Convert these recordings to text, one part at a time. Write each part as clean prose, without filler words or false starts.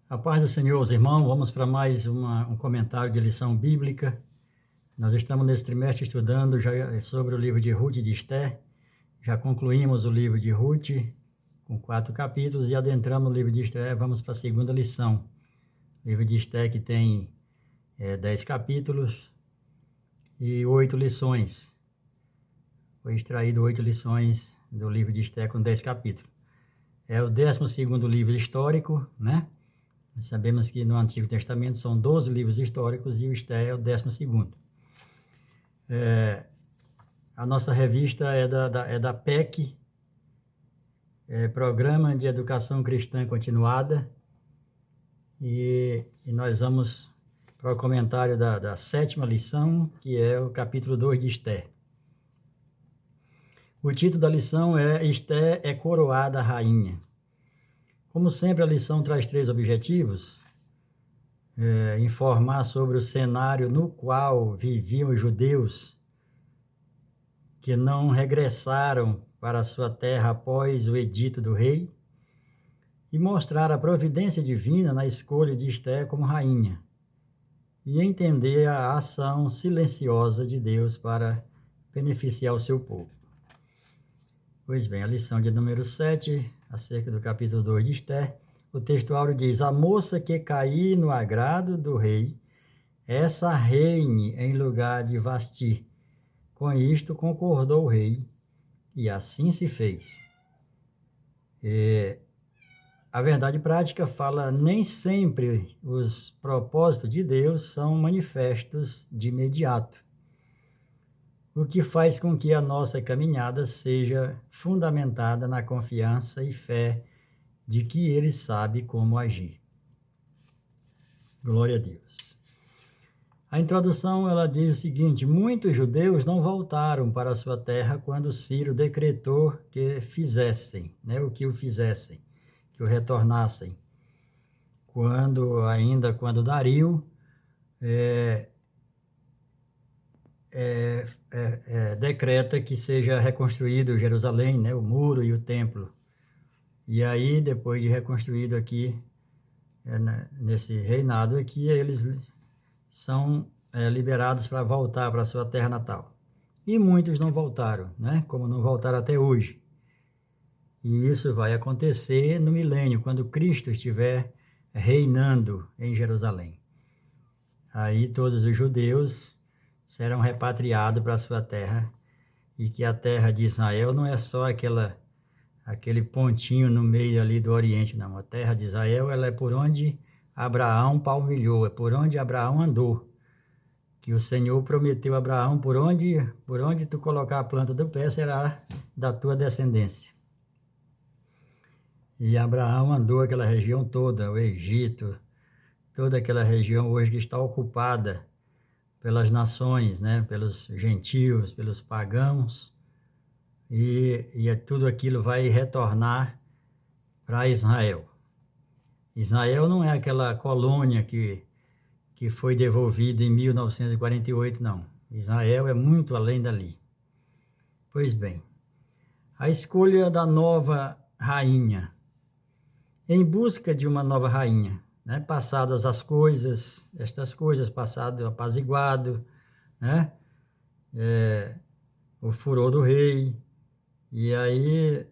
A paz do Senhor, os irmãos, vamos para mais um comentário de lição bíblica. Nós estamos nesse trimestre estudando já sobre o livro de Ruth e de Esté. Já concluímos o livro de Ruth com 4 capítulos e adentramos no livro de Esté. Vamos para a segunda lição. O livro de Esté que tem 10 capítulos e 8 lições. Foi extraído 8 lições do livro de Esté com 10 capítulos. É o 12º livro histórico, né? Nós sabemos que no Antigo Testamento são 12 livros históricos e o Esté é o 12º. A nossa revista é da PEC, Programa de Educação Cristã Continuada, e nós vamos para o comentário da 7ª lição, que é o capítulo 2 de Esté. O título da lição é Esté é coroada rainha. Como sempre, a lição traz 3 objetivos: informar sobre o cenário no qual viviam os judeus que não regressaram para a sua terra após o edito do rei, e mostrar a providência divina na escolha de Esté como rainha, e entender a ação silenciosa de Deus para beneficiar o seu povo. Pois bem, a lição de número 7, acerca do capítulo 2 de Esté, o textuário diz: a moça que cair no agrado do rei, essa reine em lugar de Vasti. Com isto concordou o rei, e assim se fez. A verdade prática fala: nem sempre os propósitos de Deus são manifestos de imediato, o que faz com que a nossa caminhada seja fundamentada na confiança e fé de que Ele sabe como agir. Glória a Deus. A introdução, ela diz o seguinte: muitos judeus não voltaram para a sua terra quando Ciro decretou que fizessem, que o retornassem. Quando Dario decreta que seja reconstruído Jerusalém, o muro e o templo. E aí, depois de reconstruído aqui, nesse reinado aqui, eles são liberados para voltar para a sua terra natal. E muitos não voltaram, como não voltaram até hoje. E isso vai acontecer no milênio, quando Cristo estiver reinando em Jerusalém. Aí todos os judeus serão repatriados para a sua terra, e que a terra de Israel não é só aquele pontinho no meio ali do Oriente, não. A terra de Israel, ela é por onde Abraão palmilhou, é por onde Abraão andou, que o Senhor prometeu a Abraão: por onde tu colocar a planta do pé será da tua descendência. E Abraão andou aquela região toda, o Egito, toda aquela região hoje que está ocupada pelas nações, pelos gentios, pelos pagãos, e tudo aquilo vai retornar para Israel. Israel não é aquela colônia que foi devolvida em 1948, não. Israel é muito além dali. Pois bem, a escolha da nova rainha. Em busca de uma nova rainha, passadas estas coisas, passado apaziguado, o furor do rei, e aí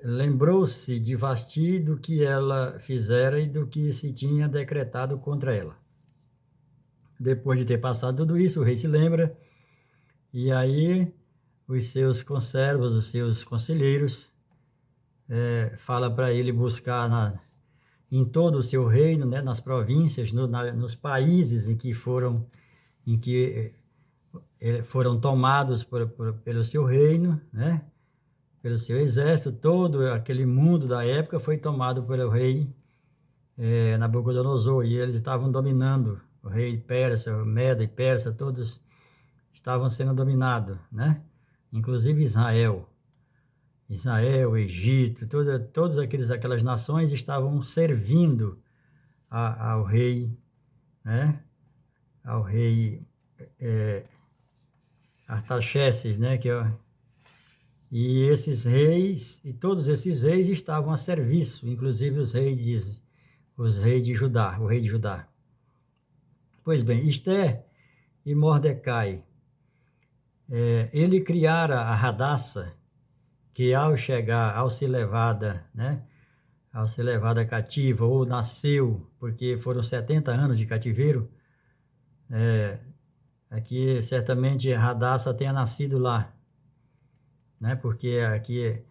lembrou-se de Vasti do que ela fizera e do que se tinha decretado contra ela. Depois de ter passado tudo isso, o rei se lembra, e aí os seus conservos, os seus conselheiros, fala para ele buscar em todo o seu reino, nas províncias, nos países em que foram tomados pelo seu reino, pelo seu exército. Todo aquele mundo da época foi tomado pelo rei Nabucodonosor, e eles estavam dominando. O rei persa, o Medo e Persa, todos estavam sendo dominados, inclusive Israel, Egito, todas aquelas nações estavam servindo ao rei, ao rei Artaxerxes, e esses reis, e todos esses reis estavam a serviço, inclusive os reis os reis de Judá, o rei de Judá. Pois bem, Ester e Mordecai, ele criara a Radassa, que ao ser levada, né, ao ser levada cativa, ou nasceu, porque foram 70 anos de cativeiro, aqui certamente Radassa tenha nascido lá, né, porque aqui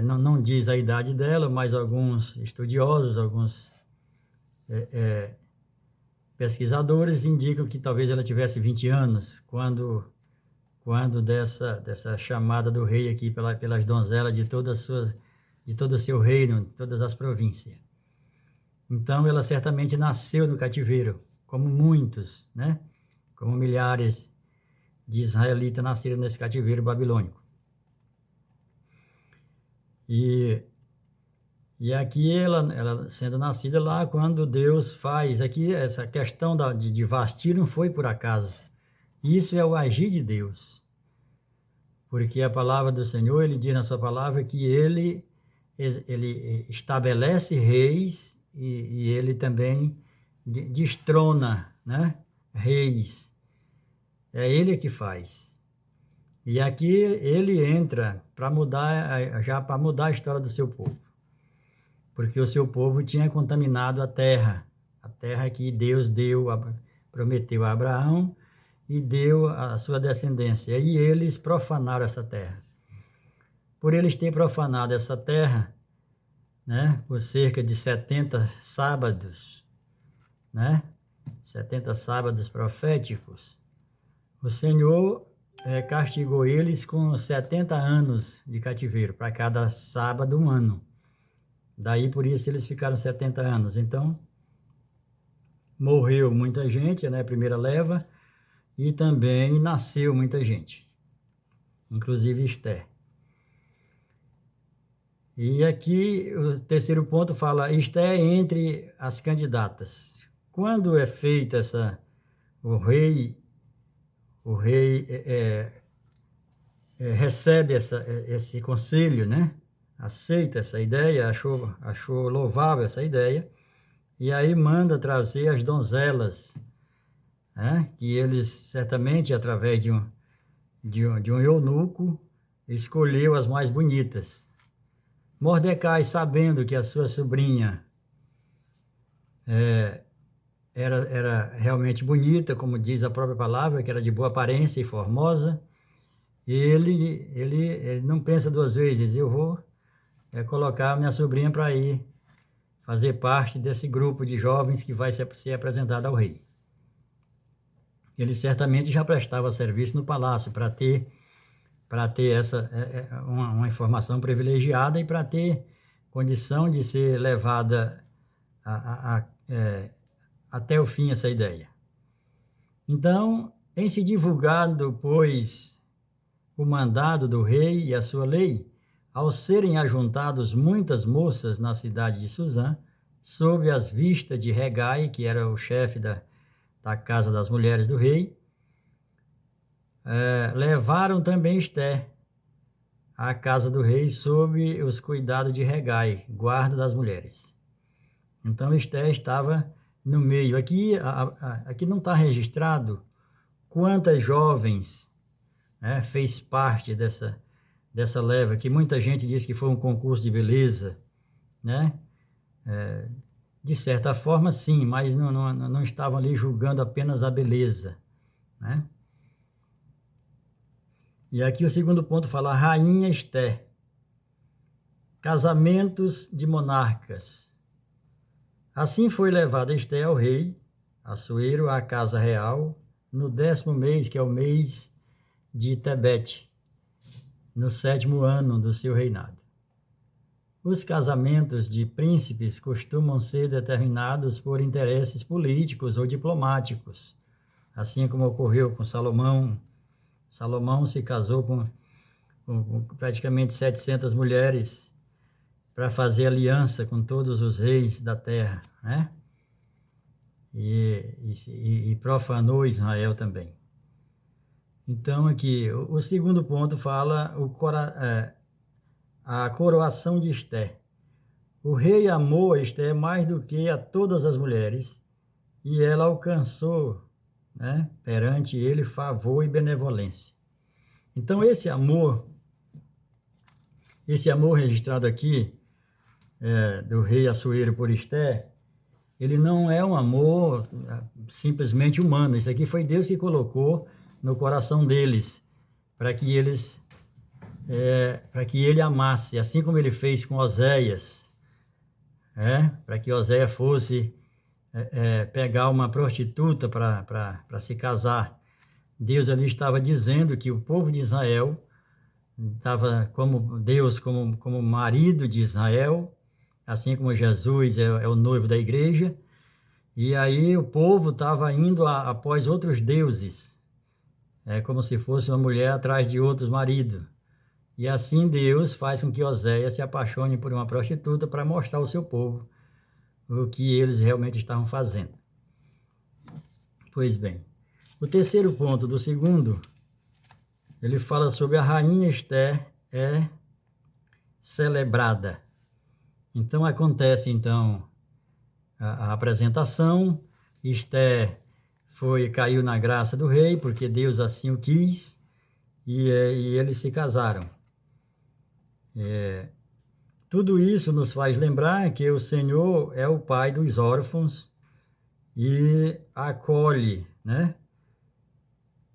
não diz a idade dela, mas alguns estudiosos, alguns pesquisadores indicam que talvez ela tivesse 20 anos, quando dessa chamada do rei aqui pelas donzelas de de todo o seu reino, de todas as províncias. Então, ela certamente nasceu no cativeiro, como muitos, né? Como milhares de israelitas nasceram nesse cativeiro babilônico. E aqui ela sendo nascida lá, quando Deus faz, aqui essa questão de Vasti não foi por acaso. Isso é o agir de Deus. Porque a palavra do Senhor, ele diz na sua palavra que ele estabelece reis e ele também destrona, né, reis. É ele que faz. E aqui ele entra para mudar a história do seu povo. Porque o seu povo tinha contaminado a terra que Deus prometeu a Abraão e deu à sua descendência. E eles profanaram essa terra. Por eles terem profanado essa terra, né, por cerca de 70 sábados, né, 70 sábados proféticos, o Senhor castigou eles com 70 anos de cativeiro, para cada sábado um ano. Daí, por isso, eles ficaram 70 anos. Então, morreu muita gente, né, primeira leva, e também nasceu muita gente, inclusive Ester. E aqui, o terceiro ponto fala, Ester entre as candidatas. Quando é feita o rei recebe esse conselho, né? Aceita essa ideia, achou louvável essa ideia, e aí manda trazer as donzelas, né? Que eles, certamente, através de um eunuco, escolheu as mais bonitas. Mordecai, sabendo que a sua sobrinha era realmente bonita, como diz a própria palavra, que era de boa aparência e formosa, ele não pensa duas vezes, eu vou colocar minha sobrinha para ir fazer parte desse grupo de jovens que vai ser apresentado ao rei. Ele certamente já prestava serviço no palácio para ter uma informação privilegiada e para ter condição de ser levada até o fim essa ideia. Então, em se divulgando, pois, o mandado do rei e a sua lei, ao serem ajuntados muitas moças na cidade de Suzã, sob as vistas de Hegai, que era o chefe da casa das mulheres do rei, levaram também Ester à casa do rei sob os cuidados de Hegai, guarda das mulheres. Então Ester estava no meio. Aqui não está registrado quantas jovens, né, fez parte dessa leva, que muita gente diz que foi um concurso de beleza, né? De certa forma, sim, mas não estavam ali julgando apenas a beleza, né? E aqui o segundo ponto fala, Rainha Ester, casamentos de monarcas. Assim foi levada Ester ao rei, Assuero, à casa real, no 10º mês, que é o mês de Tebete, no 7º ano do seu reinado. Os casamentos de príncipes costumam ser determinados por interesses políticos ou diplomáticos, assim como ocorreu com Salomão. Salomão se casou com praticamente 700 mulheres para fazer aliança com todos os reis da terra, né? E profanou Israel também. Então, aqui, o segundo ponto fala a coroação de Ester. O rei amou a Esther mais do que a todas as mulheres, e ela alcançou, né, perante ele favor e benevolência. Então, esse amor registrado aqui, do rei Assuero por Esther, ele não é um amor simplesmente humano. Isso aqui foi Deus que colocou no coração deles, para que ele amasse, assim como ele fez com Oséias, para que Oséias fosse pegar uma prostituta para se casar. Deus ali estava dizendo que o povo de Israel estava como Deus, como marido de Israel, assim como Jesus é o noivo da igreja, e aí o povo estava indo após outros deuses, como se fosse uma mulher atrás de outros maridos. E assim Deus faz com que Oséias se apaixone por uma prostituta para mostrar ao seu povo o que eles realmente estavam fazendo. Pois bem, o terceiro ponto do segundo, ele fala sobre a rainha Esther celebrada. Então acontece a apresentação. Esther caiu na graça do rei, porque Deus assim o quis, e eles se casaram. Tudo isso nos faz lembrar que o Senhor é o pai dos órfãos e acolhe, né?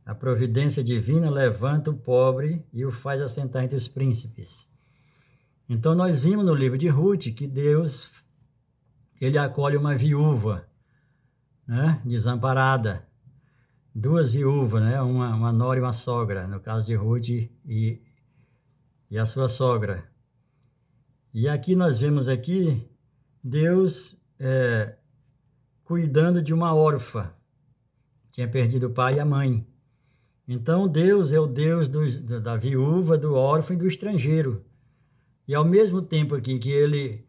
A providência divina levanta o pobre e o faz assentar entre os príncipes. Então nós vimos no livro de Ruth que Deus, ele acolhe uma viúva, né, desamparada, duas viúvas, né, uma nora e uma sogra, no caso de Ruth e a sua sogra. E aqui nós vemos Deus cuidando de uma órfã, tinha perdido o pai e a mãe. Então Deus é o Deus da viúva, do órfão e do estrangeiro. E ao mesmo tempo aqui que ele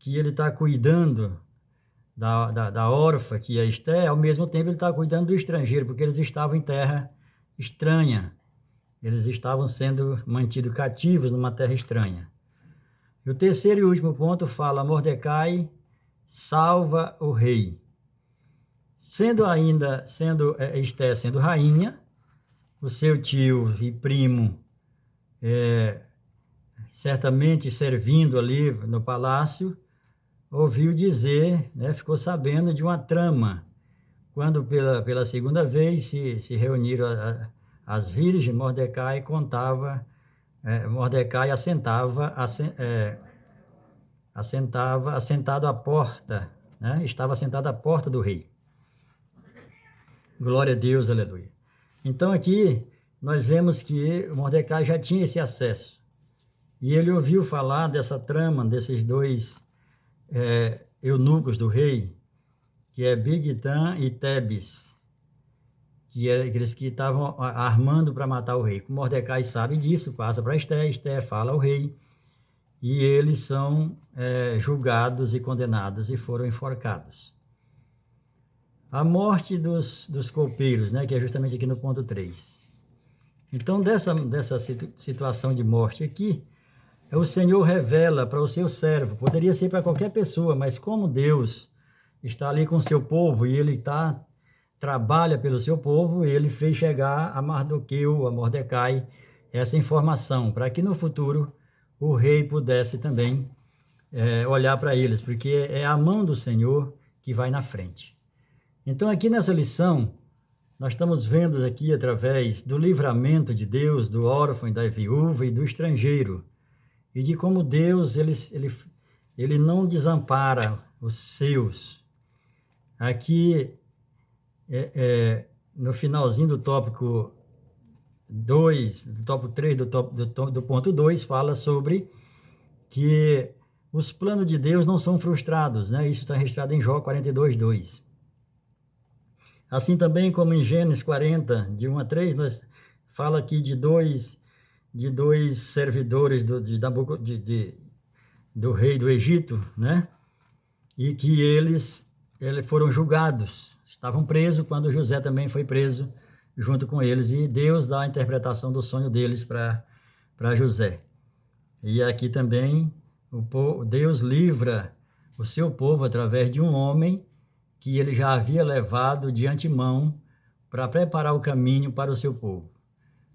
está cuidando da órfã, que é Esther, ao mesmo tempo ele está cuidando do estrangeiro, porque eles estavam em terra estranha. Eles estavam sendo mantidos cativos numa terra estranha. E o terceiro e último ponto fala: Mordecai salva o rei. Sendo Esther sendo rainha, o seu tio e primo, certamente servindo ali no palácio, ouviu dizer, né, ficou sabendo de uma trama, quando pela segunda vez se reuniram as virgens. Mordecai assentado à porta, né? Estava assentado à porta do rei. Glória a Deus, aleluia. Então aqui nós vemos que Mordecai já tinha esse acesso. E ele ouviu falar dessa trama, desses dois eunucos do rei, que é Bigtan e Tebes, que eram aqueles que estavam armando para matar o rei. Mordecai sabe disso, passa para Esther, Esther fala ao rei, e eles são julgados e condenados e foram enforcados. A morte dos copeiros, né, que é justamente aqui no ponto 3. Então, dessa situação de morte aqui, o Senhor revela para o seu servo, poderia ser para qualquer pessoa, mas como Deus está ali com o seu povo e ele trabalha pelo seu povo, ele fez chegar a Mardoqueu, a Mordecai, essa informação, para que no futuro o rei pudesse também olhar para eles, porque é a mão do Senhor que vai na frente. Então, aqui nessa lição, nós estamos vendo aqui, através do livramento de Deus, do órfão, da viúva e do estrangeiro, e de como Deus, ele não desampara os seus. Aqui, no finalzinho do tópico 2, do tópico 3, do ponto 2, fala sobre que os planos de Deus não são frustrados, né? Isso está registrado em Jó 42:2. Assim também como em Gênesis 40, de 1 a 3, nós fala aqui de dois servidores do rei do Egito, né? E que eles foram julgados, estavam presos quando José também foi preso junto com eles, e Deus dá a interpretação do sonho deles para José. E aqui também Deus livra o seu povo através de um homem que ele já havia levado de antemão para preparar o caminho para o seu povo.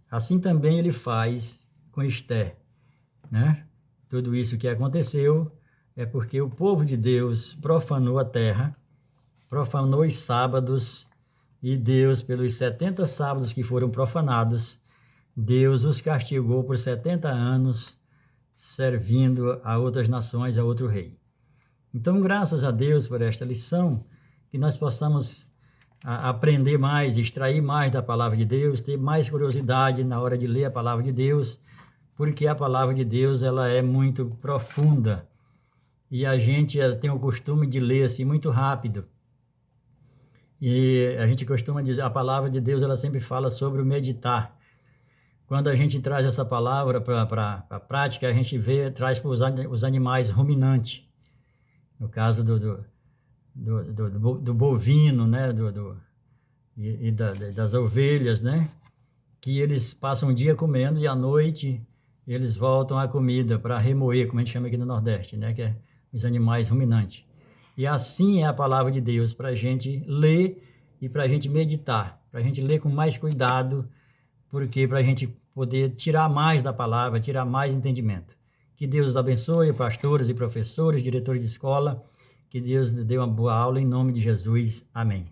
Assim também ele faz com Esther, né? Tudo isso que aconteceu é porque o povo de Deus profanou a terra, profanou os sábados, e Deus, pelos 70 sábados que foram profanados, Deus os castigou por 70 anos, servindo a outras nações, a outro rei. Então, graças a Deus por esta lição, que nós possamos aprender mais, extrair mais da palavra de Deus, ter mais curiosidade na hora de ler a palavra de Deus, porque a palavra de Deus ela é muito profunda e a gente tem o costume de ler assim muito rápido. E a gente costuma dizer, a palavra de Deus ela sempre fala sobre o meditar. Quando a gente traz essa palavra para a prática, a gente traz para os animais ruminantes. No caso do bovino, né? Das ovelhas, né? Que eles passam o dia comendo e à noite eles voltam à comida para remoer, como a gente chama aqui no Nordeste, né? Que é os animais ruminantes. E assim é a palavra de Deus para a gente ler e para a gente meditar, para a gente ler com mais cuidado, porque para a gente poder tirar mais da palavra, tirar mais entendimento. Que Deus os abençoe, pastores e professores, diretores de escola, que Deus dê uma boa aula em nome de Jesus. Amém.